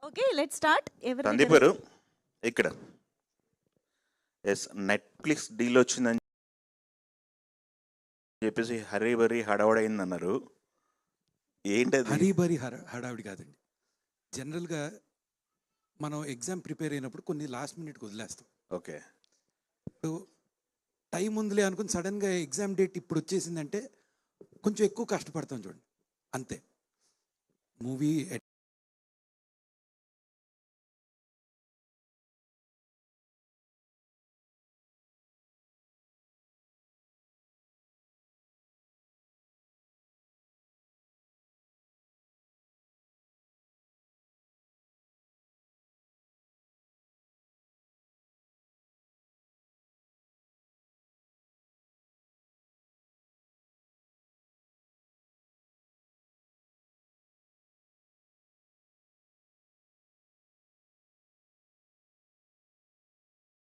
Okay, let's start. Sandeep గారు ఇక్కడ yes Netflix deal వచ్చిందని చెప్పేసి హరీ బరీ హడావడైంది అన్నారు. ఏంటది? హరీ బరీ హడావిడి కాదండి. జనరల్గా మనం ఎగ్జామ్ ప్రిపేర్ అయినప్పుడు కొన్ని లాస్ట్ మినిట్కి వదిలేస్తాం. ఓకే, ఇప్పుడు టైం ఉందిలే అనుకుని సడన్గా ఎగ్జామ్ డేట్ ఇప్పుడు వచ్చేసిందంటే కొంచెం ఎక్కువ కష్టపడతాం చూడండి, అంతే. Movie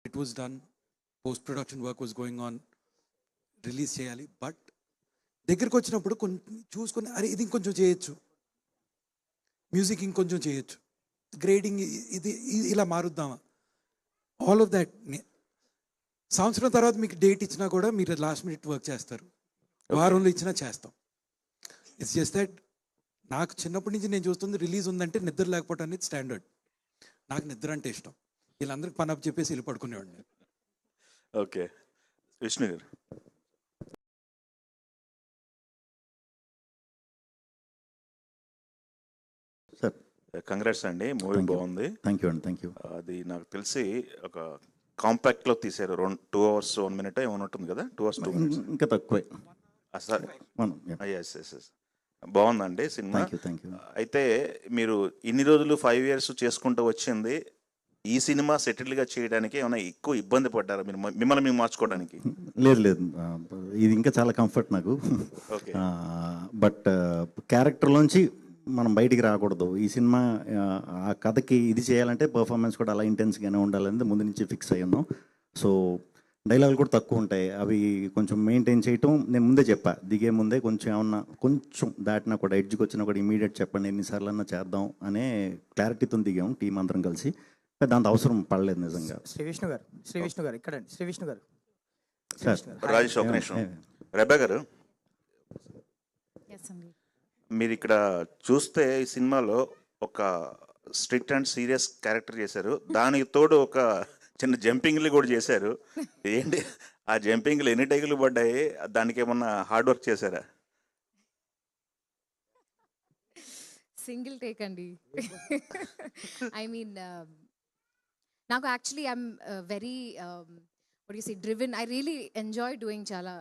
it was done, post production work was going on, release చేయాలి. బట్ దగ్గరికి వచ్చినప్పుడు కొంచెం చూసుకొని అరే ఇది ఇంకొంచెం చేయొచ్చు, మ్యూజిక్ ఇంకొంచెం చేయొచ్చు, గ్రేడింగ్ ఇది ఇలా మారుద్దామా, ఆల్ ఆఫ్ దాట్. సంవత్సరం తర్వాత మీకు డేట్ ఇచ్చినా కూడా మీరు లాస్ట్ మినిట్ వర్క్ చేస్తారు, వారంలో ఇచ్చినా చేస్తాం. ఇట్స్ జస్ట్ దట్ నాకు చిన్నప్పటి నుంచి నేను చూస్తుంది రిలీజ్ ఉందంటే నిద్ర లేకపోవడం అనేది స్టాండర్డ్. నాకు నిద్ర అంటే ఇష్టం. వీళ్ళందరికీ పని అప్ చెప్పేసి వెళ్ళి పడుకునేవాడిని. ఓకే, విష్ణు గారు. సార్ కంగ్రాట్స్ అండి, మూవీ బాగుంది. థ్యాంక్ యూ అండి, థ్యాంక్ యూ. అది నాకు తెలిసి ఒక కాంపాక్ట్లో తీసారు, 2 hours 1 minute ఏమైనా ఉంటుంది కదా, 2 hours 2 minutes ఇంకా తక్కువే. సార్. ఎస్ ఎస్ ఎస్, బాగుందండి సినిమా. Thank you. అయితే మీరు ఇన్ని రోజులు 5 years చేసుకుంటూ వచ్చింది, ఈ సినిమా సెటిల్గా చేయడానికి ఏమైనా ఎక్కువ ఇబ్బంది పడ్డారా మీరు, మిమ్మల్ని మేము మార్చుకోవడానికి? లేదు, ఇది ఇంకా చాలా కంఫర్ట్ నాకు. ఓకే. బట్ క్యారెక్టర్లోంచి మనం బయటికి రాకూడదు. ఈ సినిమా ఆ కథకి ఇది చేయాలంటే పర్ఫార్మెన్స్ కూడా అలా ఇంటెన్స్గానే ఉండాలని ముందు నుంచి ఫిక్స్ అయ్యి ఉన్నాం. సో డైలాగులు కూడా తక్కువ ఉంటాయి, అవి కొంచెం మెయింటైన్ చేయటం నేను ముందే చెప్పా. దిగే ముందే కొంచెం ఏమన్నా కొంచెం దాటినా కూడా ఎడ్జ్కి వచ్చినా కూడా ఇమీడియట్ చెప్పండి, ఎన్నిసార్లు అన్నా చేద్దాం అనే క్లారిటీతో దిగాం టీం అందరం కలిసి. దాంతో అవసరం పడలేదు నిజంగా. శ్రీ విష్ణు గారు ఇక్కడండి. శ్రీ విష్ణు గారు సార్, రాజేష్ ఒక నిమిషం. రెబ్బా గారు, మీరు ఇక్కడ చూస్తే ఈ సినిమాలో ఒక స్ట్రిక్ట్ అండ్ సీరియస్ క్యారెక్టర్ చేశారు, దానికి తోడు ఒక చిన్న జంపింగ్లు కూడా చేశారు. ఏంటి ఆ జంపింగ్లు ఎన్ని టైకులు పడ్డాయి, దానికి ఏమన్నా హార్డ్ వర్క్ చేశారా? సింగిల్ టేక్ అండి. ఐ మీన్ నాకు actually I'm very what do you say, driven. I really enjoy doing chala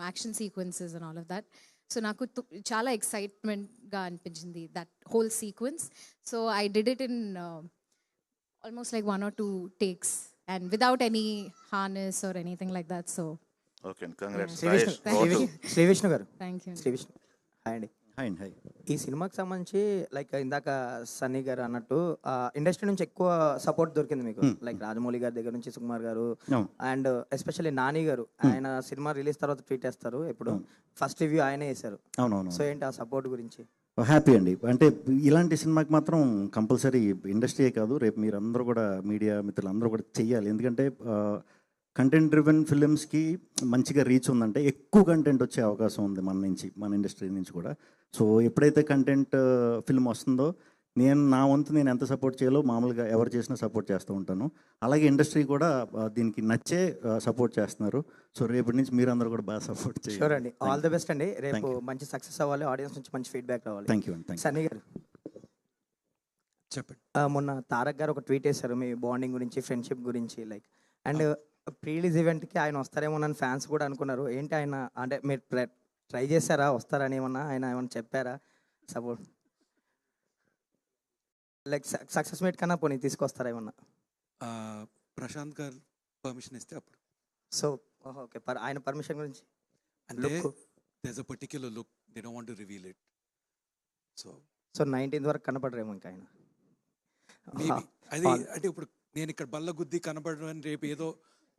action sequences and all of that. So నాకు చాలా ఎక్సైట్మెంట్గా అనిపించింది that whole sequence. So I did it in almost like 1 or 2 takes and without any harness or anything like that. So okay, congrats. Sri Vishnu గారు. Thank you. Sri Vishnu, hi అండి. Hi. ఈ సినిమాకి సంబంధించి like ఇందాక సన్నీ గారు అన్నట్టు ఇండస్ట్రీ నుంచి ఎక్కువ సపోర్ట్ దొరికింది మీకు, లైక్ రాజమౌళి గారి దగ్గర నుంచి సుకుమార్ గారు అండ్ ఎస్పెషల్లీ నాని గారు. ఆయన సినిమా రిలీజ్ తర్వాత ట్వీట్ చేస్తారు, ఇప్పుడు ఫస్ట్ రివ్యూ ఆయనే చేశారు. అవునవును. సో ఏంటి ఆ సపోర్ట్ గురించి? హ్యాపీ అండి. అంటే ఇలాంటి సినిమాకి మాత్రం కంపల్సరీ ఇండస్ట్రీయే కాదు, రేపు మీరు అందరూ కూడా మీడియా మిత్రులు అందరూ కూడా చెయ్యాలి. ఎందుకంటే కంటెంట్ డ్రివెన్ ఫిలిమ్స్కి మంచిగా రీచ్ ఉందంటే ఎక్కువ కంటెంట్ వచ్చే అవకాశం ఉంది మన నుంచి, మన ఇండస్ట్రీ నుంచి కూడా. సో ఎప్పుడైతే కంటెంట్ ఫిల్మ్ వస్తుందో నా వంతు నేను ఎంత సపోర్ట్ చేయాలో మామూలుగా ఎవరు చేసినా సపోర్ట్ చేస్తూ ఉంటాను. అలాగే ఇండస్ట్రీ కూడా దీనికి నచ్చే సపోర్ట్ చేస్తున్నారు. సో రేపటి నుంచి మీరు అందరూ కూడా బాగా సపోర్ట్ చేయాలి. షూర్ అండి, ఆల్ ది బెస్ట్ అండి. రేపు మంచి సక్సెస్ అవ్వాలి, ఆడియన్స్ నుంచి మంచి ఫీడ్బ్యాక్ రావాలి. థ్యాంక్ యూ అండి. సన్నీ గారు చెప్పండి. మొన్న తారక్ గారు ఒక ట్వీట్ చేశారు మీ బాండింగ్ గురించి, ఫ్రెండ్షిప్ గురించి, లైక్ అండ్ ప్రీ రిలీజ్ ఈవెంట్కి ఆయన వస్తారేమో అని ఫ్యాన్స్ కూడా అనుకున్నారు. ఏంటి ఆయన అంటే మీరు ట్రై చేశారా వస్తారని, ఆయన ఏమన్నా చెప్పారా సపోర్ట్, లైక్ సక్సెస్ మీట్ కన్నా పోనీ తీసుకొస్తారా ఏమన్నా? ప్రశాంత్ గారు పర్మిషన్ ఇస్తే అప్పుడు. సో ఓకే, ఆయన పర్మిషన్ గురించి అంటే there's a particular look, they don't want to reveal it. So 19th వరకు కనపడరేమో ఇంకా ఆయన. అది అంటే ఇప్పుడు నేను ఇక్కడ బల్ల గుద్ది కనపడడం అని రేపు ఏదో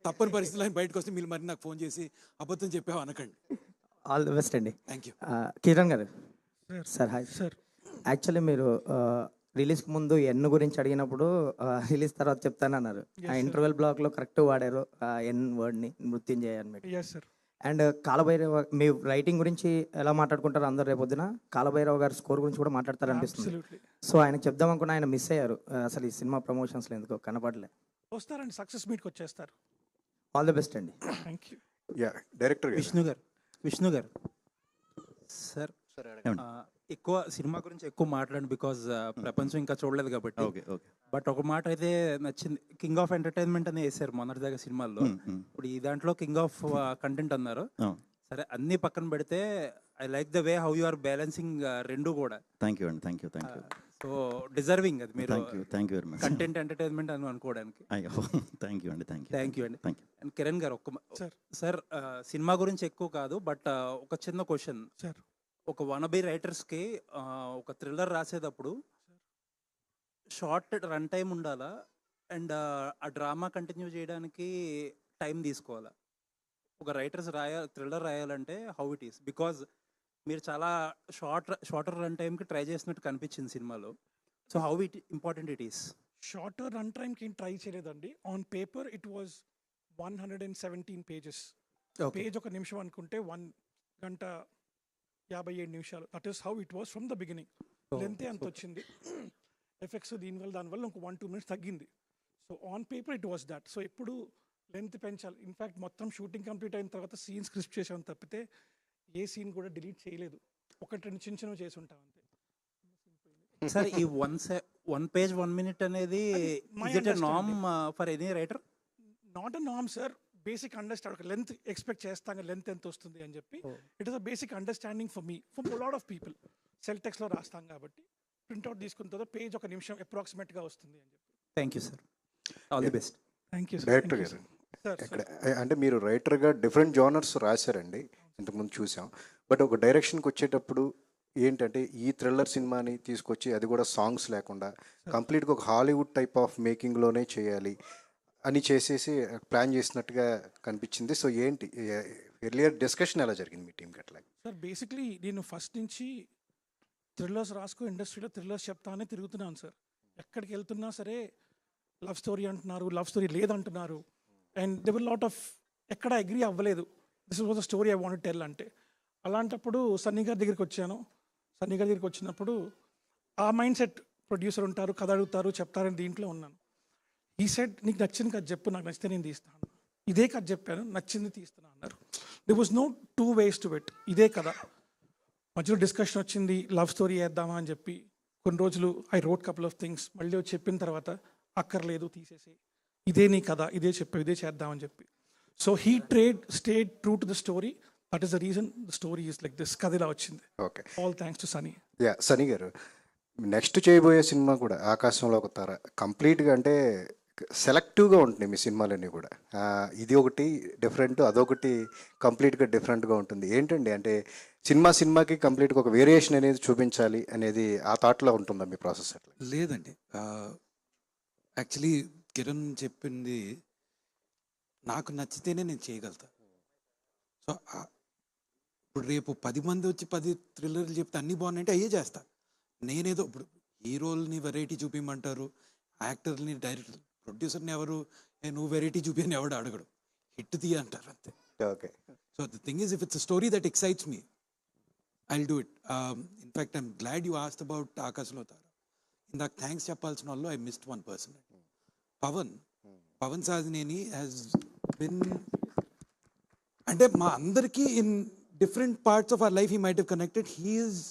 తప్పని పరిస్థితులు ఆయన బయటకు వస్తే మీరు మరి నాకు ఫోన్ చేసి అబద్ధం చెప్పావు అనకండి. ఆల్ ది బెస్ట్ అండి. Thank you. కిరణ్ గారు. Sir hi sir. యాక్చువల్లీ మీరు రిలీజ్కి ముందు ఎన్ గురించి అడిగినప్పుడు రిలీజ్ తర్వాత చెప్తానన్నారు. Yes, ఆ sir. ఇంటర్వెల్ బ్లాక్లో కరెక్ట్ వాడారు ఆ ఎన్ వర్డ్ని, మృత్యుంజయ అని పెట్టి. Yes sir. అండ్ కాలభైరవ మీ రైటింగ్ గురించి ఎలా మాట్లాడుకుంటారు అందరు రేపొద్దున, కాలభైరవ గారి స్కోర్ గురించి కూడా మాట్లాడతారు అనిపిస్తుంది. అబ్సల్యూట్లీ సో ఆయనకు చెప్దాం అనుకున్న ఆయన మిస్ అయ్యారు. అసలు ఈ సినిమా ప్రమోషన్స్లో ఎందుకో కనపడలే. వస్తారండి, సక్సెస్ మీట్కి వచ్చేస్తారు. ఆల్ ది బెస్ట్ అండి. Thank you. యా డైరెక్టర్ గారు. విష్ణు గారు సార్, ఏమండి? ఎక్కువ సినిమా గురించి ఎక్కువ మాట్లాడండి, బికాజ్ ప్రపంచం ఇంకా చూడలేదు కాబట్టి. Okay okay. బట్ ఒక మాట అయితే నచ్చింది, కింగ్ ఆఫ్ ఎంటర్టైన్మెంట్ అని వేసారు మొన్నటిదాకా సినిమాల్లో. ఇప్పుడు ఈ దాంట్లో కింగ్ ఆఫ్ కంటెంట్ అన్నారు. సరే అన్ని పక్కన పెడితే I like the way how you are balancing రెండు కూడా. థ్యాంక్ యూ అండి, థ్యాంక్ యూ. సో డిజర్వింగ్ అది మీరు thank you very much. Content entertainment అని అనుకోవడానికి. అయ్యో థ్యాంక్ యూ అండి, థ్యాంక్ యూ అండి. Thank you. And Kiran garu Sir. Sir cinema గురించి ఎక్కువ కాదు, బట్ ఒక చిన్న క్వశ్చన్. సార్. ఒక వనబీ రైటర్స్కి ఒక థ్రిల్లర్ రాసేటప్పుడు షార్ట్ రన్ టైం ఉండాలా, అండ్ ఆ డ్రామా కంటిన్యూ చేయడానికి టైం తీసుకోవాలా? ఒక రైటర్స్ థ్రిల్లర్ రాయాలంటే హౌ ఇట్ ఈస్, బికాజ్ మీరు చాలా షార్టర్ రన్ టైంకి ట్రై చేసినట్టు కనిపించింది సినిమాలో. So how it important it is? Shorter run టైంకి ఏం ట్రై చేయలేదండి. On paper it was 117 pages. Page 1 నిమిషం అనుకుంటే 1 గంట 57 నిమిషాలు. That is how it was from the beginning. లెంతే అంత వచ్చింది. ఎఫెక్ట్స్ దానివల్ల ఇంకో 1-2 minutes తగ్గింది. So on paper it was that. So ఎప్పుడు లెంత్ పెంచాలి. ఇన్ఫ్యాక్ట్ మొత్తం షూటింగ్ కంప్లీట్ అయిన తర్వాత సీన్ స్క్రిప్ట్ చేసాం తప్పితే ఏ సీన్ కూడా డిలీట్ చేయలేదు. 1-2 చిన్న చేసి ఉంటాం అంతే. సార్ ఈ 1 page 1 minute అనేది my is it a norm understanding. For any writer? Not a norm sir. Basic understand, ఒక లెంత్ ఎక్స్పెక్ట్ చేస్తాం, లెంత్ ఎంత వస్తుంది అని చెప్పి. It is a basic understanding for me, for lot of people. Cell టెక్స్ట్లో రాస్తాం కాబట్టి ప్రింట్అవుట్ తీసుకున్న తర్వాత పేజ్ 1 నిమిషం అప్రాక్సిమేట్గా వస్తుంది అని చెప్పి. Thank you sir, all the best. Thank you director గారు. సార్. ఇక్కడ అంటే మీరు రైటర్గా డిఫరెంట్ జోనర్స్ రాశారండి, ఇంతకుముందు చూసాం. బట్ ఒక డైరెక్షన్కి వచ్చేటప్పుడు ఏంటంటే ఈ థ్రిల్లర్ సినిమాని తీసుకొచ్చి అది కూడా సాంగ్స్ లేకుండా కంప్లీట్గా ఒక హాలీవుడ్ టైప్ ఆఫ్ మేకింగ్లోనే చేయాలి అని చేసేసి ప్లాన్ చేసినట్టుగా కనిపించింది. సో ఏంటి ఎర్లియర్ డిస్కషన్ ఎలా జరిగింది మీ టీంకి అట్లా? సార్ బేసిక్లీ నేను ఫస్ట్ నుంచి థ్రిల్లర్స్ ఇండస్ట్రీలో థ్రిల్లర్స్ చెప్తానే తిరుగుతున్నాను సార్. ఎక్కడికి వెళ్తున్నా సరే లవ్ స్టోరీ అంటున్నారు, లవ్ స్టోరీ లేదంటున్నారు. And they will lot of ఎక్కడ అగ్రీ అవ్వలేదు. This was a story I want tell అంటే. అలాంటప్పుడు సన్నీ గారి దగ్గరికి వచ్చాను. సన్నీ గారి దగ్గరికి వచ్చినప్పుడు ఆ మైండ్ సెట్, ప్రొడ్యూసర్ ఉంటారు, కథ అడుగుతారు, చెప్తారని దీంట్లో ఉన్నాను. ఈ సెట్ నీకు నచ్చింది కథ చెప్పు, నాకు నచ్చితే నేను తీస్తాను. ఇదే కథ చెప్పాను, నచ్చింది తీస్తున్నా అన్నారు. There was no 2 ways to it. ఇదే కథ. మధ్యలో డిస్కషన్ వచ్చింది, లవ్ స్టోరీ వేద్దామా అని చెప్పి. కొన్ని రోజులు I wrote couple of things. మళ్ళీ వచ్చి చెప్పిన తర్వాత అక్కర్లేదు, తీసేసి ఇదే నీ కథ, ఇదే చెప్పు, ఇదే చేద్దామని చెప్పి. So he stayed true to the story. That is the reason the story is like this. కథ ఇలా వచ్చింది. Okay. All thanks to Sunny. Yeah Sunny garu, next చేయబోయే సినిమా కూడా ఆకాశంలో ఒక తార కంప్లీట్గా అంటే సెలెక్టివ్గా ఉంటుంది మీ సినిమాలన్నీ కూడా. ఇది ఒకటి డిఫరెంట్, అదొకటి కంప్లీట్గా డిఫరెంట్గా ఉంటుంది. ఏంటండి అంటే సినిమాకి కంప్లీట్గా ఒక వేరియేషన్ అనేది చూపించాలి అనేది ఆ థాట్లో ఉంటుందా మీ ప్రాసెస్ అట్లా? లేదండి, యాక్చువల్లీ కిరణ్ చెప్పింది నాకు నచ్చితేనే నేను చేయగలుగుతా. సో ఇప్పుడు రేపు 10 మంది వచ్చి 10 థ్రిల్లర్లు చెప్తే అన్నీ బాగున్నాయంటే అయ్యే చేస్తా. నేనేదో ఇప్పుడు హీరోల్ని వెరైటీ చూపించమంటారు, యాక్టర్ని, డైరెక్టర్, ప్రొడ్యూసర్ని ఎవరు నువ్వు వెరైటీ చూపి అని ఎవడు అడగడు, హిట్ తీయ అంటారు అంతే. Okay. So the thing is, if it's a story that excites me, I'll do it. In fact I'm glad you asked about ఆకాశంలో తార. ఇందాక థ్యాంక్స్ చెప్పాల్సిన వాళ్ళు I missed one person. Pawan Sadineni has been, అంటే మా అందరికీ in different parts of our life he might have connected. He is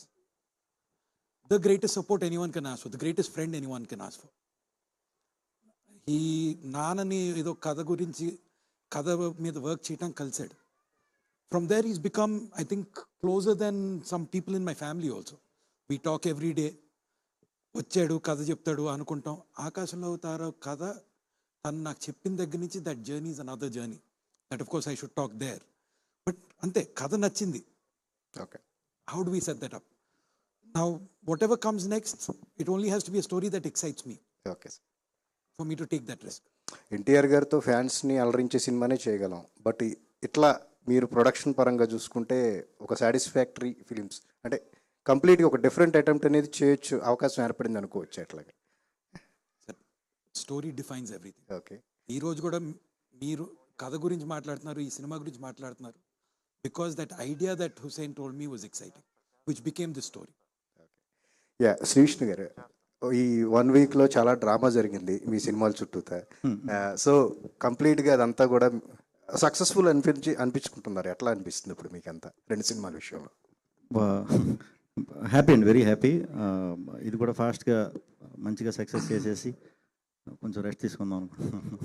the greatest support anyone can ask for, the greatest friend anyone can ask for. ఈ నాన్నని ఏదో కథ మీద work చేయటం కలిసాడు. From there is become I think closer then some people in my family also. We talk every day. వచ్చాడు, కథ చెప్తాడు అనుకుంటాం. ఆకాశంలో తార కథ తను నాకు చెప్పిన దగ్గర నుంచి that journey is another journey. That of course I should talk there. But అంతే, కథ నచ్చింది. Okay. How do we set that up? Now whatever comes next, it only has to be a story that excites me okay. For me to take that risk. NTR గారితో ఫ్యాన్స్ని అలరించే సినిమానే చేయగలం. But ఇట్లా మీరు ప్రొడక్షన్ పరంగా చూసుకుంటే ఒక సాటిస్ఫాక్టరీ ఫిలిమ్స్ అంటే కంప్లీట్గా ఒక డిఫరెంట్ అటెంప్ట్ అనేది చేయొచ్చు, అవకాశం ఏర్పడింది అనుకోవచ్చు అట్లాగే. Story defines everything. ఓకే. ఈ రోజు కూడా మీరు కథ గురించి మాట్లాడుతున్నారు, ఈ సినిమా గురించి మాట్లాడుతున్నారు, because that idea that Hussain told me was exciting, which became the story. Yeah, Sree Vishnu గారు, ఈ 1 వీక్లో చాలా డ్రామా జరిగింది మీ సినిమాల చుట్టూతా. సో కంప్లీట్గా అదంతా కూడా సక్సెస్ఫుల్ అనిపించుకుంటున్నారు. ఎట్లా అనిపిస్తుంది ఇప్పుడు మీకు అంతా 2 సినిమాల విషయంలో? హ్యాపీ అండి, వెరీ హ్యాపీ. ఇది కూడా ఫాస్ట్గా మంచిగా సక్సెస్ చేసేసి కొంచెం రెస్ట్ తీసుకుందాం అనుకుంటున్నాను.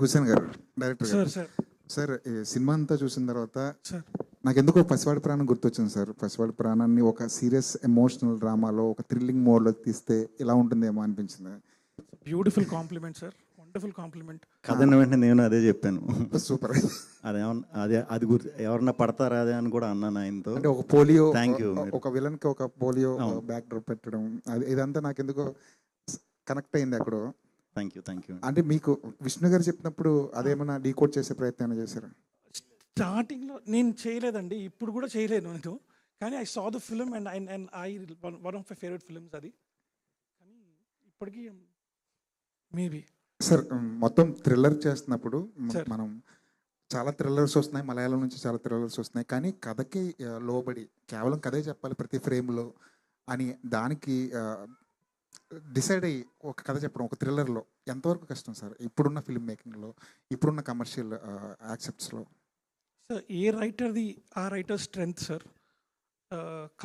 హుసేన్ గారు, డైరెక్టర్ గారు, సార్ సార్ ఈ సినిమా అంతా చూసిన తర్వాత సార్ నాకు ఎందుకో పసివాడి ప్రాణం గుర్తొచ్చింది సార్. పసివాడి ప్రాణాన్ని ఒక సీరియస్ ఎమోషనల్ డ్రామాలో ఒక థ్రిల్లింగ్ మోడ్లో తీస్తే ఎలా ఉంటుందేమో అనిపించింది. Beautiful compliment sir, wonderful compliment. కథని వెంటనే నేను అదే చెప్పాను. సూపర్. అది గుర్తు ఎవరన్నా పడతారా అదే అని కూడా అన్నాను ఆయనతో. అంటే ఒక పోలియో, థ్యాంక్ యూ. ఒక విలన్కి ఒక పోలియో బ్యాక్ డ్రాప్ పెట్టడం, ఇదంతా నాకు ఎందుకో కనెక్ట్ అయింది అక్కడ. Thank you. అంటే మీకు విష్ణు గారు చెప్పినప్పుడు అదేమన్నా డీకోడ్ చేసే ప్రయత్నం చేశారా? స్టార్టింగ్లో నేను చేయలేదండి, ఇప్పుడు కూడా చేయలేను నేను. కానీ I saw the film and I one of my favourite films అది. కానీ ఇప్పటికీ మేబీ సార్ మొత్తం థ్రిల్లర్ చేస్తున్నప్పుడు Sir. మనం చాలా థ్రిల్లర్స్ వస్తున్నాయి, మలయాళం నుంచి చాలా థ్రిల్లర్స్ వస్తున్నాయి, కానీ కథకి లోబడి కేవలం కథే చెప్పాలి ప్రతి ఫ్రేమ్లో అని దానికి డిసైడ్ అయ్యి ఒక కథ చెప్పడం ఒక థ్రిల్లర్లో ఎంతవరకు కష్టం సార్ ఇప్పుడున్న ఫిల్మ్ మేకింగ్లో, ఇప్పుడున్న కమర్షియల్ యాక్సెప్ట్స్లో? సార్ ఏ రైటర్ది ఆ రైటర్ స్ట్రెంగ్త్ సార్.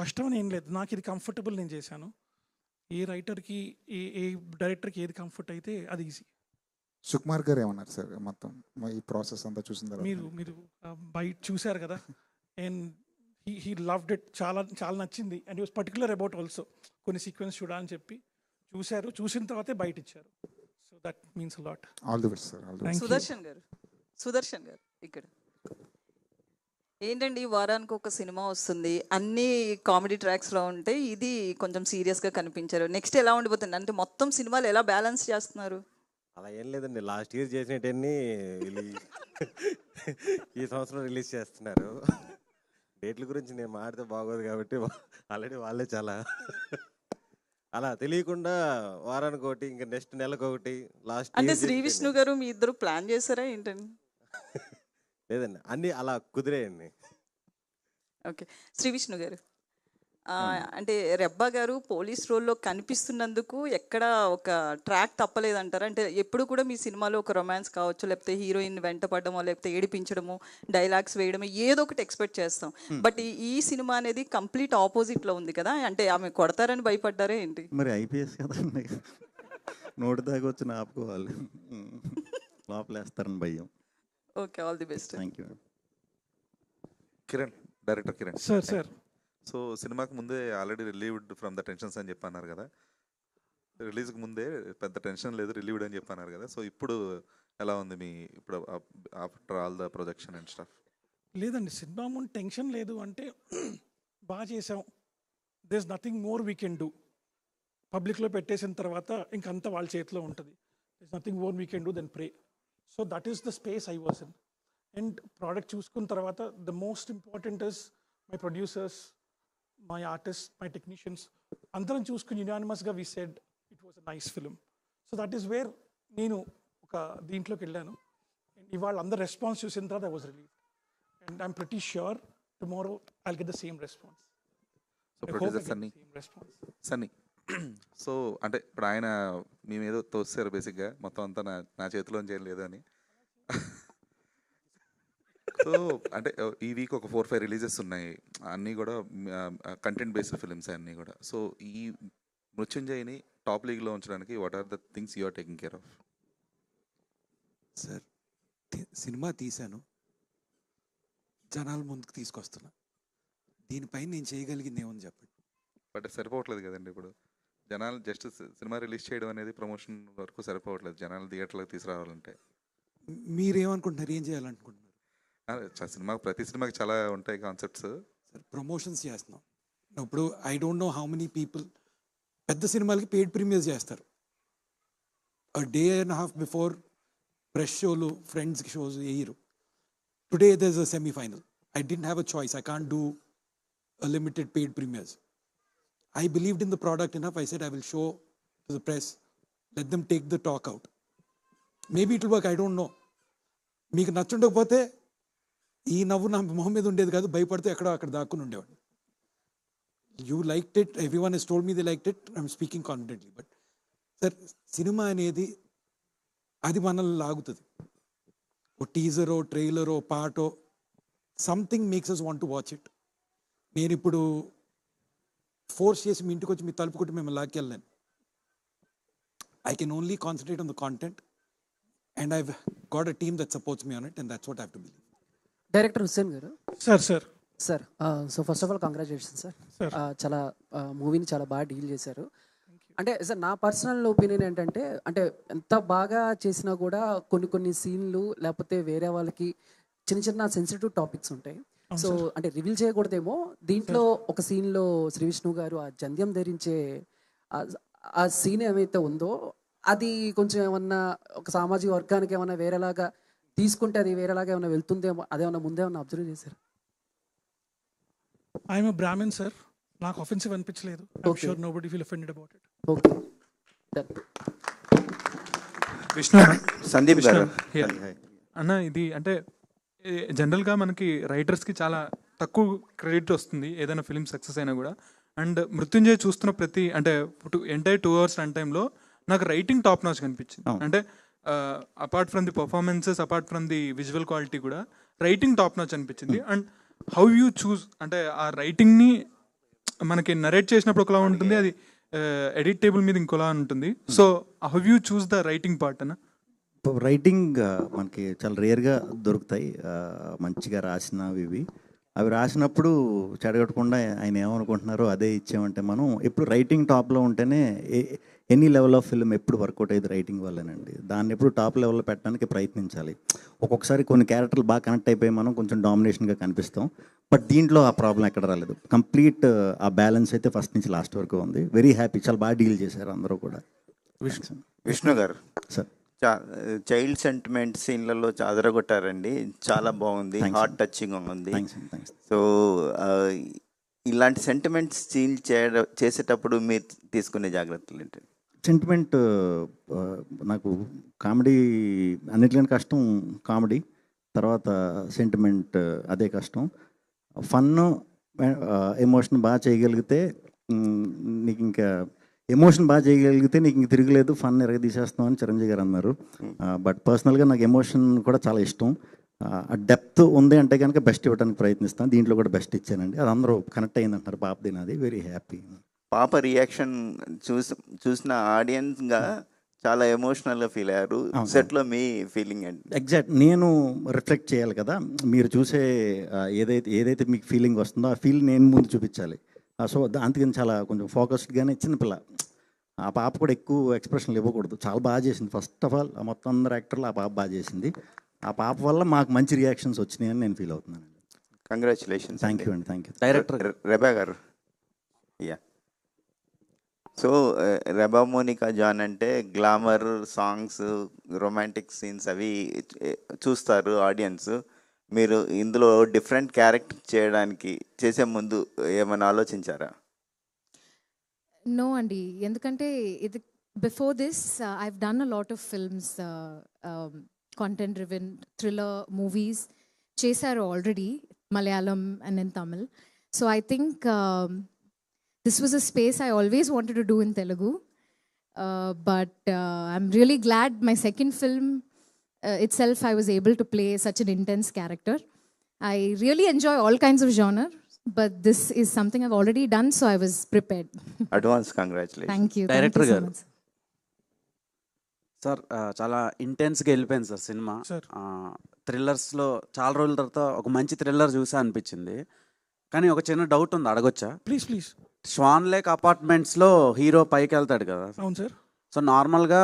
కష్టం అని ఏం లేదు, నాకు ఇది కంఫర్టబుల్ నేను చేశాను. ఏ రైటర్కి ఏ డైరెక్టర్కి ఏది కంఫర్ట్ అయితే అది ఈజీ. సుకుమార్ గారు ఏమన్నారు సార్ మొత్తం ఈ ప్రాసెస్ అంతా చూసిన తర్వాత? మీరు బయట చూశారు కదా, అండ్ హీ లవ్డ్ ఇట్, చాలా చాలా నచ్చింది. And was particular about also కొన్ని సీక్వెన్స్ చూడాలని చెప్పి చూశారు, చూసిన తర్వాతే బయట ఇచ్చారు. So that means a lot. All the best sir. All the best. Sudarshan గారు ఇక్కడ ఏంటండి, వారానికి ఒక సినిమా వస్తుంది, అన్ని కామెడీ ట్రాక్స్లో ఉంటాయి, ఇది కొంచెం సీరియస్గా కనిపించారు. నెక్స్ట్ ఎలా ఉండిపోతుంది అంటే మొత్తం సినిమాలు ఎలా బ్యాలెన్స్ చేస్తున్నారు? అలా ఏం లేదండి, లాస్ట్ ఇయర్ చేసినట్టన్నీ ఈ సంవత్సరం రిలీజ్ చేస్తున్నారు. డేట్ల గురించి నేను మాడితే బాగోదు కాబట్టి ఆల్రెడీ వాళ్ళే చాలా అలా తెలియకుండా వారానికి ఒకటి, ఇంకా నెక్స్ట్ నెలకు ఒకటి. లాస్ట్ అంటే శ్రీ విష్ణు గారు మీ ఇద్దరు ప్లాన్ చేశారా ఏంటండి? లేదండి, అన్నీ అలా కుదిరేయండి. ఓకే, శ్రీ విష్ణు గారు, అంటే రెబ్బా గారు పోలీస్ రోల్లో కనిపిస్తున్నందుకు ఎక్కడ ఒక ట్రాక్ తప్పలేదంటారా? అంటే ఎప్పుడు కూడా మీ సినిమాలో ఒక రొమాన్స్ కావచ్చు, లేకపోతే హీరోయిన్ వెంట పడడమో, లేకపోతే ఏడిపించడము, డైలాగ్స్ వేయడము, ఏదో ఒకటి ఎక్స్పెక్ట్ చేస్తాం. బట్ ఈ సినిమా అనేది కంప్లీట్ ఆపోజిట్లో ఉంది కదా, అంటే ఆమె కొడతారని భయపడ్డారే ఏంటి? మరి ఐపీఎస్ కదండి, నోటి దాకా వచ్చి ఆపుకోవాలి, లోపలేస్తారని భయం. Okay, all the best. Thank you. Kiran, director Kiran sir. So సినిమాకి ముందే already relieved from the tensions అని చెప్పన్నారు కదా, రిలీజ్కి ముందే పెద్ద టెన్షన్ లేదు, రిలీవ్డ్ అని చెప్పన్నారు కదా. సో ఇప్పుడు ఎలా ఉంది మీ ఇప్పుడు after all the projection and stuff? లేదండి, సినిమా ముందు టెన్షన్ లేదు, అంటే బాగా చేసాం, there is nothing more we can do. పబ్లిక్లో పెట్టేసిన తర్వాత ఇంకంతా వాళ్ళ చేతిలో ఉంటుంది. There is nothing more we can do then pray. So that is the space I was in. And product చూసుకున్న తర్వాత the most important is my producers, my artist, my technicians, అందరం చూసుకుని యునానిమస్గా we said it was a nice film. So that is where నేను ఒక దీంట్లోకి వెళ్ళాను. ఇవాళ అందరు రెస్పాన్స్ చూసిన తర్వాత I was relieve. And I'm pretty sure tomorrow I will get the same response. So producer Sunny, so అంటే ఇప్పుడు ఆయన మీ మీద తోస్తారు బేసిక్గా, మొత్తం అంతా నా చేతిలోంచి ఏం లేదు అని. సో అంటే ఈ వీక్ ఒక 4-5 రిలీజెస్ ఉన్నాయి, అన్నీ కూడా కంటెంట్ బేస్డ్ ఫిలిమ్స్ అన్నీ కూడా. సో ఈ మృత్యుంజయ్ని టాప్ లీగ్లో ఉంచడానికి what are the things you are taking care of? Sir, cinema తీశాను, జనాల ముందుకు తీసుకొస్తున్నా, దీనిపైన నేను చేయగలిగింది ఏమని చెప్పండి. బట్ సరిపోవట్లేదు కదండి, ఇప్పుడు జనాలు జస్ట్ సినిమా రిలీజ్ చేయడం అనేది ప్రమోషన్ వరకు సరిపోవట్లేదు, జనాలు థియేటర్లకు తీసుకురావాలంటే. మీరేమనుకుంటున్నారు, ఏం చేయాలనుకుంటున్నారు? సినిమా ప్రతి సినిమాకి చాలా ఉంటాయి కాన్సెప్ట్స్. సార్, ప్రమోషన్స్ చేస్తున్నాం ఇప్పుడు. I don't know how many people పెద్ద సినిమాలకి పెయిడ్ ప్రీమియర్స్ చేస్తారు. Day and half before press షోలు, ఫ్రెండ్స్కి షోస్ వేయరు. Today there is a semifinal. I didn't have a choice. I can't do limited paid premieres. I believed in the product enough. I said I will show to the press, let them take the talk out. Maybe it will work, I don't know. మీకు నచ్చుండకపోతే ఈ నవ్వు నా మొహం మీద ఉండేది కాదు, భయపడితే ఎక్కడో అక్కడ దాక్కుని ఉండేవాడు. You liked it, every one he's told me they liked it, I'm speaking confidently. But sir, cinema అనేది అది మనల్ని లాగుతుంది. ఓ టీజరో, ట్రైలరో, పాటో, something makes us want to watch it. నేను ఇప్పుడు ఫోర్స్ చేసి మీ ఇంటికి వచ్చి మీ తలుపు కొట్టి మిమ్మల్ని లాక్కెళ్ళాను. I can only concentrate on the content, and I've got a team that supports me on it, and that's what I have to believe. Director Hussain గారు. Sir sir so first of all congratulation sir. చాలా మూవీని చాలా బాగా deal చేశారు. అంటే sir, నా personal opinion ఏంటంటే, అంటే ఎంత బాగా చేసినా కూడా కొన్ని సీన్లు లేకపోతే వేరే వాళ్ళకి చిన్న చిన్న సెన్సిటివ్ టాపిక్స్ ఉంటాయి. సో అంటే రివీల్ చేయకూడదేమో, దీంట్లో ఒక సీన్లో శ్రీ విష్ణు గారు ఆ జంధ్యం ధరించే ఆ సీన్ ఏమైతే ఉందో, అది కొంచెం ఏమన్నా ఒక సామాజిక వర్గానికి ఏమన్నా వేరేలాగా తీసుకుంటే అది వేరేలాగా ఏమైనా వెళ్తుందేమో, అదేమన్నా ముందే ఏమన్నా అబ్జర్వ్ చేశారు? ఐఎమ్ బ్రాహ్మణ్ సార్, నాకు ఆఫెన్సివ్ అనిపించలేదు. I'm sure nobody feel offended about it. Okay. Vishnu Sandeep గారు అన్న, ఇది అంటే జనరల్గా మనకి రైటర్స్కి చాలా తక్కువ క్రెడిట్ వస్తుంది ఏదైనా ఫిలిం సక్సెస్ అయినా కూడా. అండ్ మృత్యుంజయ్ చూస్తున్న ప్రతి అంటే ఎంటైర్ 2 hours రన్ టైంలో నాకు రైటింగ్ టాప్ నాచ్ కనిపించింది. అంటే apart from the performances, apart from the visual quality కూడా రైటింగ్ టాప్ నాచ్ అనిపించింది. అండ్ హౌ యూ చూస్, అంటే ఆ రైటింగ్ని మనకి నరేట్ చేసినప్పుడు ఒకలా ఉంటుంది, అది ఎడిట్ టేబుల్ మీద ఇంకోలా ఉంటుంది. So how you choose the writing part అన్న? రైటింగ్ మనకి చాలా రేర్గా దొరుకుతాయి మంచిగా రాసినవి. ఇవి అవి రాసినప్పుడు చెడగొట్టకుండా ఆయన ఏమనుకుంటున్నారో అదే ఇచ్చామంటే, మనం ఎప్పుడు రైటింగ్ టాప్లో ఉంటేనే ఎనీ లెవెల్ ఆఫ్ ఫిల్మ్ ఎప్పుడు వర్కౌట్ అయ్యేది రైటింగ్ వల్లేనండి. దాన్ని ఎప్పుడు టాప్ లెవెల్లో పెట్టడానికి ప్రయత్నించాలి. ఒక్కొక్కసారి కొన్ని క్యారెక్టర్లు బాగా కనెక్ట్ అయిపోయి మనం కొంచెం డామినేషన్గా కనిపిస్తాం. బట్ దీంట్లో ఆ ప్రాబ్లం ఎక్కడ రాలేదు. కంప్లీట్ ఆ బ్యాలెన్స్ అయితే ఫస్ట్ నుంచి లాస్ట్ వరకు ఉంది. వెరీ హ్యాపీ, చాలా బాగా డీల్ చేశారు అందరూ కూడా. విష్ణు గారు సార్, చైల్డ్ సెంటిమెంట్ సీన్లలో అదరగొట్టారండి, చాలా బాగుంది, హార్ట్ టచింగ్ ఉంది. సో ఇలాంటి సెంటిమెంట్ సీన్ చేసేటప్పుడు మీరు తీసుకునే జాగ్రత్తలు ఏంటి? సెంటిమెంట్ నాకు కామెడీ అన్నిటికంటే కష్టం కామెడీ, తర్వాత సెంటిమెంట్ అదే కష్టం. ఫన్ ఎమోషన్ బాగా చేయగలిగితే నీకు ఇంకా ఎమోషన్ బాగా చేయగలిగితే నీకు ఇంక తిరగలేదు, ఫన్ ఎరగ తీసేస్తాం అని చిరంజీవి గారు అన్నారు. బట్ పర్సనల్గా నాకు ఎమోషన్ కూడా చాలా ఇష్టం. ఆ డెప్త్ ఉంది అంటే కనుక బెస్ట్ ఇవ్వడానికి ప్రయత్నిస్తాను. దీంట్లో కూడా బెస్ట్ ఇచ్చానండి. అది అందరూ కనెక్ట్ అయిందంటారు. పాప తినది వెరీ హ్యాపీ. పాప రియాక్షన్ చూసిన ఆడియన్స్గా చాలా ఎమోషనల్గా ఫీల్ అయ్యారు. సెట్లో మీ ఫీలింగ్ అండి? ఎగ్జాక్ట్, నేను రిఫ్లెక్ట్ చేయాలి కదా. మీరు చూసే ఏదైతే మీకు ఫీలింగ్ వస్తుందో ఆ ఫీల్ నేను ముందు చూపించాలి. సో అందుకని చాలా కొంచెం ఫోకస్డ్గానే, చిన్నపిల్ల ఆ పాప కూడా ఎక్కువ ఎక్స్ప్రెషన్లు ఇవ్వకూడదు. చాలా బాగా చేసింది. ఫస్ట్ ఆఫ్ ఆల్ మొత్తం అందరు యాక్టర్లు ఆ పాప బాగా చేసింది. ఆ పాప వల్ల మాకు మంచి రియాక్షన్స్ వచ్చినాయని నేను ఫీల్ అవుతున్నాను. కంగ్రాచులేషన్స్. థ్యాంక్ యూ అండి. Thank you. డైరెక్టర్ రెబా గారు. సో రెబా మోనికా జాన్ అంటే గ్లామర్ సాంగ్స్, రొమాంటిక్ సీన్స్ అవి చూస్తారు ఆడియన్స్. మీరు ఇందులో డిఫరెంట్ క్యారెక్టర్ చేసే ముందు ఏమైనా ఆలోచించారా? నో అండి, ఎందుకంటే ఇది before this I've done a lot of films, content driven thriller movies చేశారు already, Malayalam and in Tamil. So I think this was a space I always wanted to do in Telugu, but I'm really glad my second film itself I was able to play such an intense character. I really enjoy all kinds of genre, but this is something I've already done, so I was prepared. Advance congratulations. Thank you. Director Thank you so garu much. Sir, చాలా ఇంటెన్స్గా వెళ్ళిపోయింది sir cinema. థ్రిల్లర్స్లో చాలా రోజుల తర్వాత ఒక మంచి thriller చూసా అనిపించింది. కానీ ఒక చిన్న డౌట్ ఉంది, అడగొచ్చా? ప్లీజ్. స్వాన్ లేక్ అపార్ట్మెంట్స్లో హీరో పైకి వెళ్తాడు కదా. అవును సార్. సో నార్మల్గా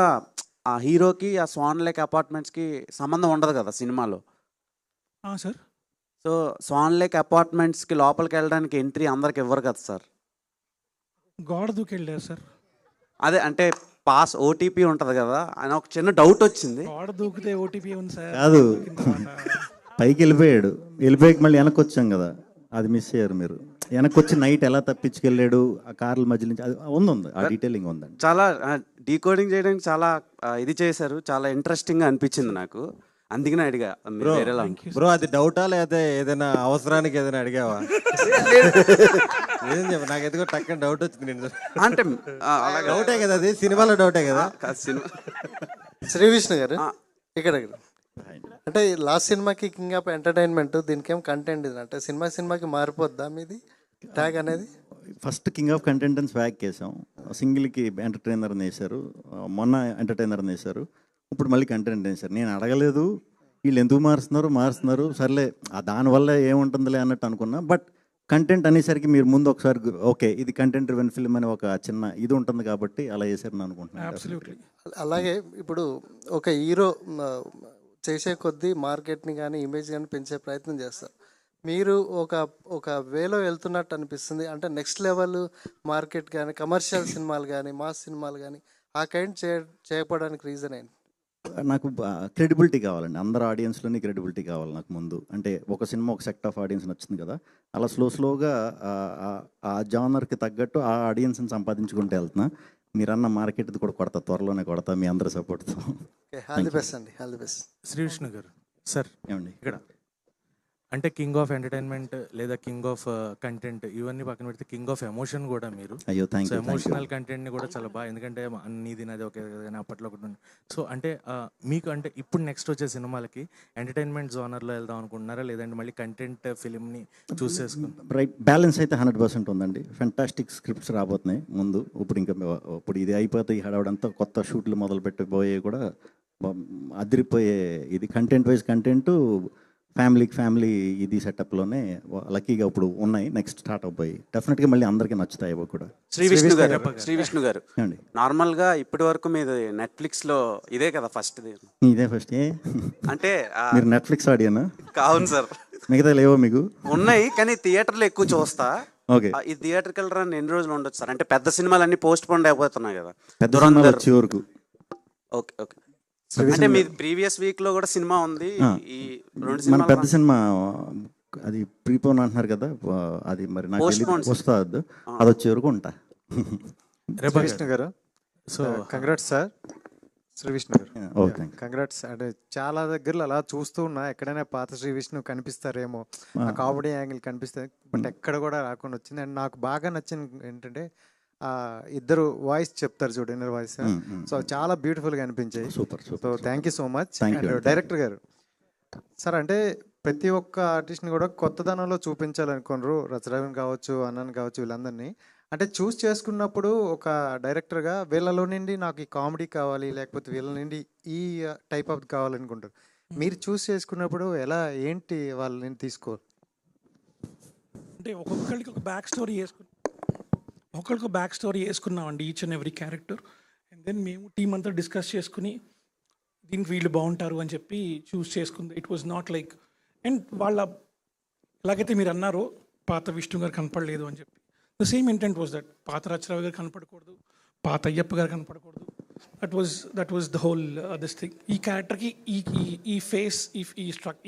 ఆ హీరోకి ఆ స్వాన్ లేక్ అపార్ట్మెంట్స్కి సంబంధం ఉండదు కదా సినిమాలో. సార్. సో స్వాన్ లేక్ అపార్ట్మెంట్స్కి లోపలికి వెళ్ళడానికి ఎంట్రీ అందరికి ఇవ్వరు కదా సార్. గోడ దూకెళ్ళారు సార్. అదే అంటే పాస్ ఓటీపీ ఉంటుంది కదా అని ఒక చిన్న డౌట్ వచ్చింది. గోడ దూకితే ఓటీపీ ఉంది సార్. కాదు, పైకి వెళ్ళిపోయాడు. వెళ్ళిపోయాక మళ్ళీ వెనక్కి వచ్చాం కదా, అది మిస్ అయ్యారు మీరు. వెనక్కి వచ్చి నైట్ ఎలా తప్పించుకెళ్ళాడు ఆ కార్ల మధ్య నుంచి అది ఉంది ఆ డీటెయిలింగ్ ఉందండి. చాలా డీకోడింగ్ చేయడానికి చాలా ఇది చేశారు, చాలా ఇంట్రెస్టింగ్గా అనిపించింది నాకు, అందుకనే అడిగా. మీరు వేరేలా ఉంది. బ్రో అది డౌటా లేకపోతే ఏదైనా అవసరానికి ఏదైనా అడిగావా? ఏం చెప్పు, నాకు ఎందుకో టక్కన డౌట్ వచ్చింది. నేను అంటే డౌటే కదా, అది సినిమాలో డౌటే కదా. సినిమా శ్రీ విష్ణు గారు ఇక్కడ అంటే లాస్ట్ సినిమాకి కింగ్ ఆఫ్ ఎంటర్టైన్మెంట్, దీనికేం కంటెంట్ ఇది అంటే సినిమాకి మారిపోద్దా మీది ట్యాగ్ అనేది? ఫస్ట్ కింగ్ ఆఫ్ కంటెంట్ అని స్వాగ్ చేసాం, సింగిల్కి ఎంటర్టైనర్ అని వేశారు, మొన్న ఎంటర్టైనర్ అని వేశారు, ఇప్పుడు మళ్ళీ కంటెంట్ వేశారు. నేను అడగలేదు వీళ్ళు ఎందుకు మారుస్తున్నారు సర్లే దానివల్ల ఏముంటుందిలే అన్నట్టు అనుకున్నా. బట్ కంటెంట్ అనేసరికి మీరు ముందు ఒకసారి ఓకే ఇది కంటెంట్ డ్రివెన్ ఫిల్మ్ అని ఒక చిన్న ఇది ఉంటుంది కాబట్టి అలా చేశారని అనుకుంటున్నాను. అలాగే ఇప్పుడు ఒక హీరో చేసే కొద్దీ మార్కెట్ని కానీ ఇమేజ్ కానీ పెంచే ప్రయత్నం చేస్తారు. మీరు ఒక వేలో వెళ్తున్నట్టు అనిపిస్తుంది. అంటే నెక్స్ట్ లెవెల్ మార్కెట్ కానీ కమర్షియల్ సినిమాలు కానీ మాస్ సినిమాలు కానీ ఆ కైండ్ చేయకపోవడానికి రీజన్ ఏంటి? నాకు క్రెడిబిలిటీ కావాలండి, అందరు ఆడియన్స్లోని క్రెడిబిలిటీ కావాలి నాకు ముందు. అంటే ఒక సినిమా ఒక సెక్ట్ ఆఫ్ ఆడియన్స్ నచ్చింది కదా, అలా స్లోగా ఆ జానర్కి తగ్గట్టు ఆ ఆడియన్స్ని సంపాదించుకుంటూ వెళ్తున్నా. మీరన్న మార్కెట్ కూడా కొడతా, త్వరలోనే కొడతా మీ అందరి సపోర్ట్తో. ఆల్ ది బెస్ట్ అండి, all the best. Sree Vishnu గారు సార్ ఏమండి ఇక్కడ అంటే కింగ్ ఆఫ్ ఎంటర్టైన్మెంట్ లేదా కింగ్ ఆఫ్ కంటెంట్ ఇవన్నీ పక్కన పెడితే కింగ్ ఆఫ్ ఎమోషన్ కూడా మీరు. అయ్యో థ్యాంక్ యూ. ఎమోషనల్ కంటెంట్ని కూడా చాలా బాగా, ఎందుకంటే నీది నాది ఒకే కానీ అప్పట్లో ఒకటి ఉంది. సో అంటే మీకు అంటే ఇప్పుడు నెక్స్ట్ వచ్చే సినిమాలకి ఎంటర్టైన్మెంట్ జోనర్లో వెళ్దాం అనుకుంటున్నారా, లేదంటే మళ్ళీ కంటెంట్ ఫిలింని చూస్ చేసుకుంటాం? రైట్ బ్యాలెన్స్ అయితే 100% ఉందండి. ఫెంటాస్టిక్ స్క్రిప్ట్స్ రాబోతున్నాయి ముందు. ఇప్పుడు ఇది అయిపోతే ఈ హడావుడంతా కొత్త షూట్లు మొదలు పెట్టబోయే కూడా అదిరిపోయే ఇది కంటెంట్ వైజ్ కంటెంట్ ఫ్యామిలీ ఇది సెటప్లోనే లక్కీగా ఇప్పుడు ఉన్నాయి, నెక్స్ట్ స్టార్ట్ అయిపోయి డెఫినెట్గా మళ్ళీ అందరికీ నచ్చుతాయి అవి కూడా. శ్రీ విష్ణు గారు నార్మల్గా ఇప్పటి వరకు మీది నెట్ఫ్లిక్స్లో ఇదే కదా ఫస్ట్? ఇదే ఫస్ట్ అంటే మీరు నెట్ఫ్లిక్స్ ఆడియనా? కావును సార్. మిగతా లేవో మీకు? ఉన్నాయి కానీ థియేటర్లో ఎక్కువ చూస్తా. ఓకే, ఈ థియేటర్కి రన్ ఎన్ని రోజులు ఉండొచ్చు సార్? అంటే పెద్ద సినిమాలు అన్ని పోస్ట్ పోన్ అయిపోతున్నాయి కదా పెద్ద సినిమాలు వచ్చే వరకు. Okay okay. అంటే మీ ప్రీవియస్ వీక్ లో కూడా సినిమా ఉంది, ఈ రెండు మన పెద్ద సినిమా అది ప్రీపోన్ అంటున్నారు కదా, అది మరి నాకు వస్తుంది, అది వచ్చే వరకు ఉంటా. శ్రీ విష్ణు గారు so congrats sir. Sree Vishnu గారు కంగ్రాట్స్. అంటే చాలా దగ్గరలో అలా చూస్తూ ఉన్నా, ఎక్కడైనా పాత శ్రీ విష్ణు కనిపిస్తారేమో, ఆ కామెడీ యాంగిల్ కనిపిస్తుంది, బట్ ఎక్కడ కూడా రాకుండా వచ్చింది. అండ్ నాకు బాగా నచ్చింది ఏంటంటే ఇద్దరు వాయిస్ చెప్తారు చూడు, ఇన్నర్ వాయిస్, సో చాలా బ్యూటిఫుల్గా అనిపించాయి. Super. So thank you so much. And director గారు సార్, అంటే ప్రతి ఒక్క ఆర్టిస్ట్ని కూడా కొత్తదనంలో చూపించాలనుకున్నారు, రచరవిని కావచ్చు, అన్నని కావచ్చు, వీళ్ళందరినీ. అంటే చూస్ చేసుకున్నప్పుడు ఒక డైరెక్టర్గా వీళ్ళలో నుండి నాకు ఈ కామెడీ కావాలి, లేకపోతే వీళ్ళ నుండి ఈ టైప్ ఆఫ్ కావాలనుకుంటారు. మీరు చూస్ చేసుకున్నప్పుడు ఎలా ఏంటి వాళ్ళని తీసుకోవాలి? అంటే ఒక్కొక్కరికి ఒక బ్యాక్ స్టోరీ వేసుకున్నామండి, each and every character. And then మేము టీం అంతా డిస్కస్ చేసుకుని దీనికి వీళ్ళు బాగుంటారు అని చెప్పి చూస్ చేసుకుంది. It was not like and ఎలాగైతే మీరు అన్నారో పాత విష్ణు గారు కనపడలేదు అని చెప్పి, the same intent was that పాత రచరావు గారు కనపడకూడదు, పాత అయ్యప్ప గారు కనపడకూడదు. That was the whole this thing. ఈ క్యారెక్టర్కి ఈ ఫేస్,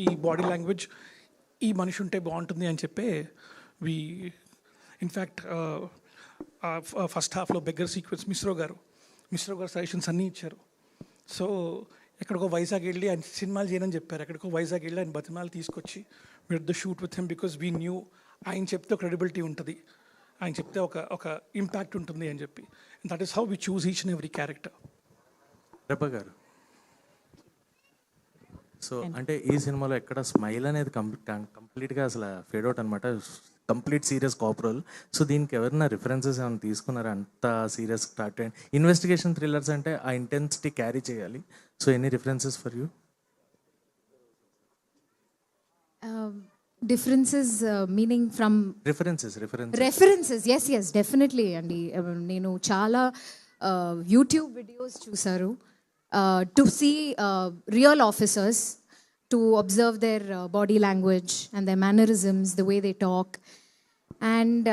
ఈ బాడీ లాంగ్వేజ్, ఈ మనిషి ఉంటే బాగుంటుంది అని చెప్పి ఇన్ఫ్యాక్ట్ ఫస్ట్ హాఫ్లో బెగ్గర్ సీక్వెన్స్ మిశ్రో గారు సజెషన్స్ అన్నీ ఇచ్చారు. సో ఎక్కడికో వైజాగ్ వెళ్ళి ఆయన సినిమాలు చేయనని చెప్పారు, ఎక్కడికో వైజాగ్ వెళ్ళి ఆయన బతిమాలు తీసుకొచ్చి with the shoot with him, because we knew ఆయన చెప్తే క్రెడిబిలిటీ ఉంటుంది, ఆయన చెప్తే ఒక ఇంపాక్ట్ ఉంటుంది అని చెప్పి. And that is how we choose each and every character. Rebba గారు సో అంటే ఈ సినిమాలో ఎక్కడ స్మైల్ అనేది కంప్లీట్గా అసలు ఫేడ్ అవుట్ అనమాట, కంప్లీట్ సీరియస్ కాపరల్. సో దీనికి ఎవరైనా రిఫరెన్సెస్ ఏమైనా తీసుకున్నారా? అంత సీరియస్ స్టార్ట్ అయ్యింది. ఇన్వెస్టిగేషన్ థ్రిల్లర్స్ అంటే ఆ ఇంటెన్సిటీ క్యారీ చేయాలి. So any references for you? Differences meaning from references yes definitely అండి. నేను చాలా యూట్యూబ్ వీడియోస్ చూసారు to see real officers, to observe their body language and their mannerisms, the way they talk. And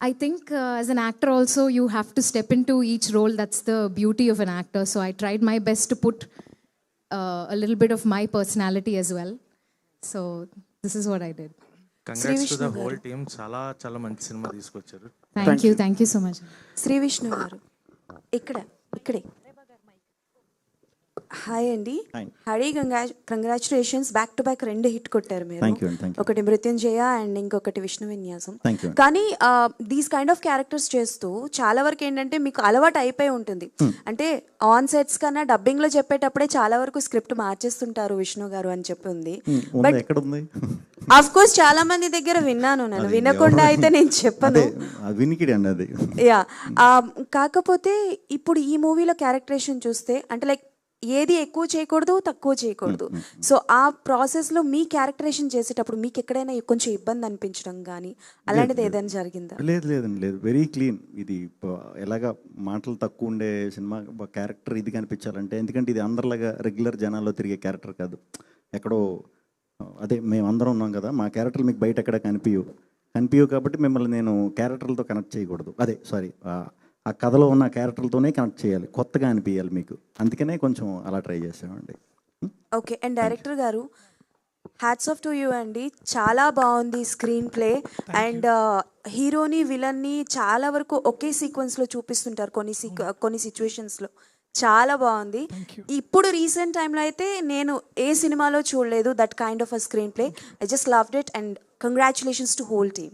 I think as an actor also, you have to step into each role. That's the beauty of an actor. So I tried my best to put a little bit of my personality as well. So this is what I did. Congrats to the whole team, చాలా చాలా మంచి సినిమా తీసుకొచ్చారు. Thank you so much. Sree Vishnu గారు ఇక్కడే. Hi అండి. Hari, congratulations, back to back 2 hit కొట్టారు మీరు. ఒకటి మృత్యుంజయ అండ్ ఇంకొకటి విష్ణు విన్యాసం. కానీ దీస్ కైండ్ ఆఫ్ క్యారెక్టర్స్ చేస్తూ చాలా వరకు ఏంటంటే మీకు అలవాటు అయిపోయి ఉంటుంది. అంటే ఆన్ సెట్స్ కన్నా డబ్బింగ్ లో చెప్పేటప్పుడే చాలా వరకు స్క్రిప్ట్ మార్చేస్తుంటారు విష్ణు గారు అని చెప్పి ఉంది. బట్ ఆఫ్ కోర్స్ చాలా మంది దగ్గర విన్నాను, నేను వినకుండా అయితే నేను చెప్పను. యా, కాకపోతే ఇప్పుడు ఈ మూవీలో క్యారెక్టరేషన్ చూస్తే అంటే లైక్ ఏది ఎక్కువ చేయకూడదు, తక్కువ చేయకూడదు. సో ఆ ప్రాసెస్లో మీ క్యారెక్టరేషన్ చేసేటప్పుడు మీకు ఎక్కడైనా కొంచెం ఇబ్బంది అనిపించడం కానీ అలాంటిది ఏదైనా జరిగిందా? లేదు, వెరీ క్లీన్. ఇది ఎలాగా మాటలు తక్కువ ఉండే సినిమా క్యారెక్టర్ ఇది కనిపించాలంటే, ఎందుకంటే ఇది అందరిలాగా రెగ్యులర్ జనాల్లో తిరిగే క్యారెక్టర్ కాదు. ఎక్కడో అదే మేమందరం ఉన్నాం కదా, మా క్యారెక్టర్లు మీకు బయట ఎక్కడ కనిపించవు కాబట్టి మిమ్మల్ని నేను క్యారెక్టర్లతో కనెక్ట్ చేయకూడదు. ఆ కథలో ఉన్న క్యారెక్టర్లతోనే కనెక్ట్ చేయాలి, కొత్తగా అనిపించాలి మీకు. అందుకనే కొంచెం అలా ట్రై చేసామండి. ఓకే. అండ్ డైరెక్టర్ గారు, హ్యాట్స్ ఆఫ్ టు యూ అండి, చాలా బాగుంది స్క్రీన్ ప్లే. అండ్ హీరోని విలన్ని చాలా వరకు ఒకే సీక్వెన్స్లో చూపిస్తుంటారు కొన్ని సిచ్యువేషన్స్లో. చాలా బాగుంది. ఇప్పుడు రీసెంట్ టైంలో అయితే నేను ఏ సినిమాలో చూడలేదు that kind of a screen play. I just loved it and congratulations to whole team.